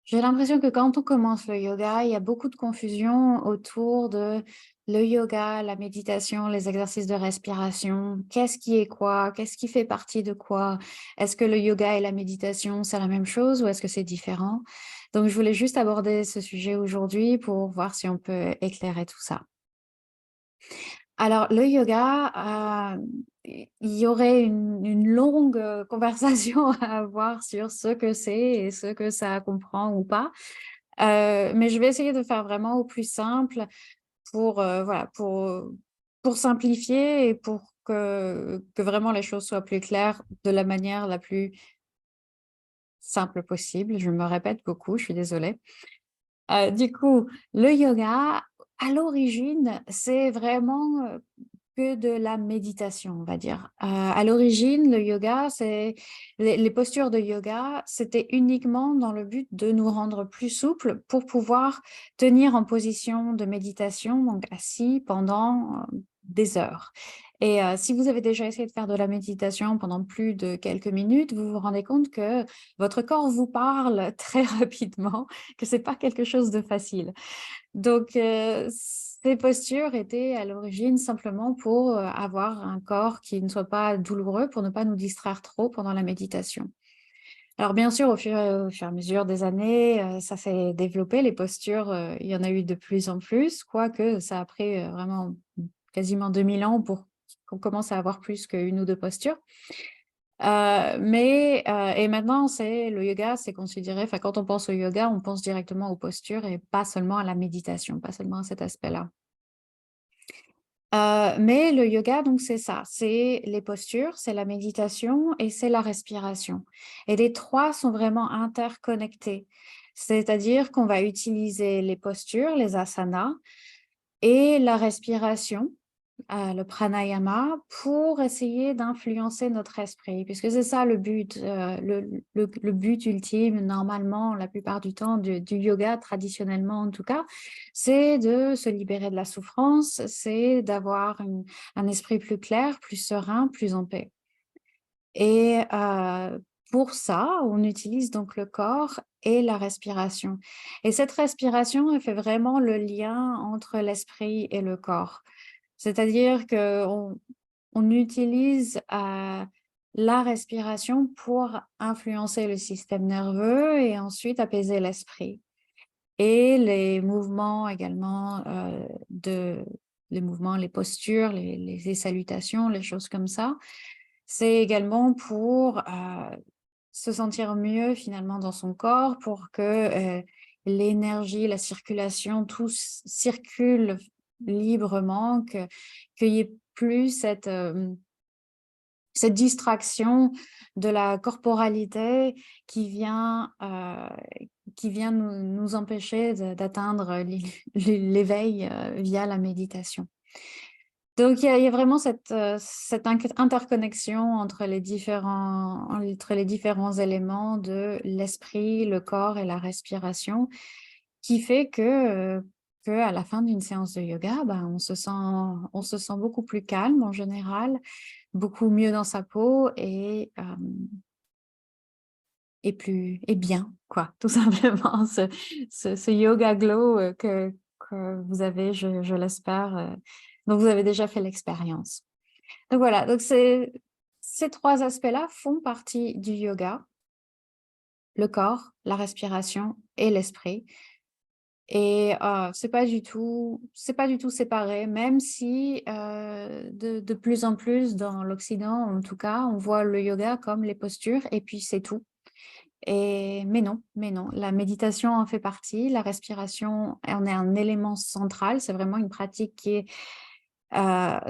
J'ai l'impression que quand on commence le yoga, il y a beaucoup de confusion autour de le yoga, la méditation, les exercices de respiration. Qu'est-ce qui est quoi? Qu'est-ce qui fait partie de quoi? Est-ce que le yoga et la méditation, c'est la même chose ou est-ce que c'est différent? Donc, je voulais juste aborder ce sujet aujourd'hui pour voir si on peut éclairer tout ça. Alors, le yoga, il y aurait une longue conversation à avoir sur ce que c'est et ce que ça comprend ou pas. Mais je vais essayer de faire vraiment au plus simple pour, voilà, pour simplifier et pour que vraiment les choses soient plus claires de la manière la plus simple possible. Je me répète beaucoup, je suis désolée. Du coup, le yoga, à l'origine, c'est vraiment, que de la méditation, on va dire. À l'origine, le yoga, c'est les postures de yoga, c'était uniquement dans le but de nous rendre plus souples pour pouvoir tenir en position de méditation, donc assis pendant, des heures. Et si vous avez déjà essayé de faire de la méditation pendant plus de quelques minutes, vous vous rendez compte que votre corps vous parle très rapidement, que c'est pas quelque chose de facile. Donc, ces postures étaient à l'origine simplement pour, avoir un corps qui ne soit pas douloureux, pour ne pas nous distraire trop pendant la méditation. Alors bien sûr, au fur et à mesure des années, ça s'est développé, les postures, il y en a eu de plus en plus, quoique ça a pris, vraiment quasiment 2000 ans pour qu'on commence à avoir plus qu'1 ou 2 postures. Et maintenant, c'est le yoga, c'est considéré enfin, quand on pense au yoga, on pense directement aux postures et pas seulement à la méditation, pas seulement à cet aspect-là. Mais le yoga, donc c'est ça, c'est les postures, c'est la méditation et c'est la respiration. Et les 3 sont vraiment interconnectés. C'est-à-dire qu'on va utiliser les postures, les asanas et la respiration, le pranayama, pour essayer d'influencer notre esprit, puisque c'est ça le but, le but ultime, normalement, la plupart du temps, du yoga, traditionnellement en tout cas, c'est de se libérer de la souffrance, c'est d'avoir un esprit plus clair, plus serein, plus en paix. Et pour ça, on utilise donc le corps et la respiration. Et cette respiration, elle fait vraiment le lien entre l'esprit et le corps. C'est-à-dire qu'on utilise, la respiration pour influencer le système nerveux et ensuite apaiser l'esprit. Et les mouvements également, les mouvements, les postures, les salutations, les choses comme ça, c'est également pour, se sentir mieux finalement dans son corps, pour que, l'énergie, la circulation, tout circule librement, qu'il y ait plus cette distraction de la corporalité qui vient, nous empêcher d'atteindre l'éveil, via la méditation. Donc il y a vraiment cette interconnexion entre les différents éléments de l'esprit, le corps et la respiration qui fait qu'à la fin d'une séance de yoga, ben, on se sent beaucoup plus calme en général, beaucoup mieux dans sa peau et bien, quoi, tout simplement. Ce yoga glow, que vous avez, je l'espère, dont vous avez déjà fait l'expérience. Donc voilà, donc ces 3 aspects-là font partie du yoga, le corps, la respiration et l'esprit. Et c'est pas du tout séparé, même si, de plus en plus dans l'Occident, en tout cas, on voit le yoga comme les postures et puis c'est tout. Mais non, la méditation en fait partie, la respiration en est un élément central, c'est vraiment une pratique qui est,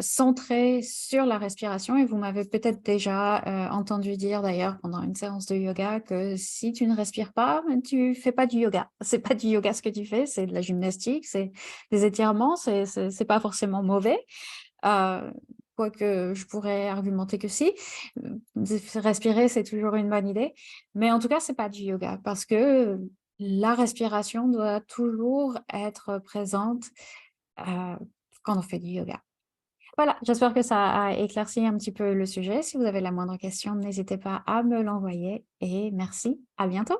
centrée sur la respiration et vous m'avez peut-être déjà, entendu dire d'ailleurs pendant une séance de yoga que si tu ne respires pas, ben, tu fais pas du yoga. C'est pas du yoga ce que tu fais, c'est de la gymnastique, c'est des étirements, c'est pas forcément mauvais, heu, quoique je pourrais argumenter que si. Respirer, c'est toujours une bonne idée, mais en tout cas, c'est pas du yoga parce que la respiration doit toujours être présente, heu, quand on fait du yoga. Voilà, j'espère que ça a éclairci un petit peu le sujet. Si vous avez la moindre question, n'hésitez pas à me l'envoyer et merci, à bientôt.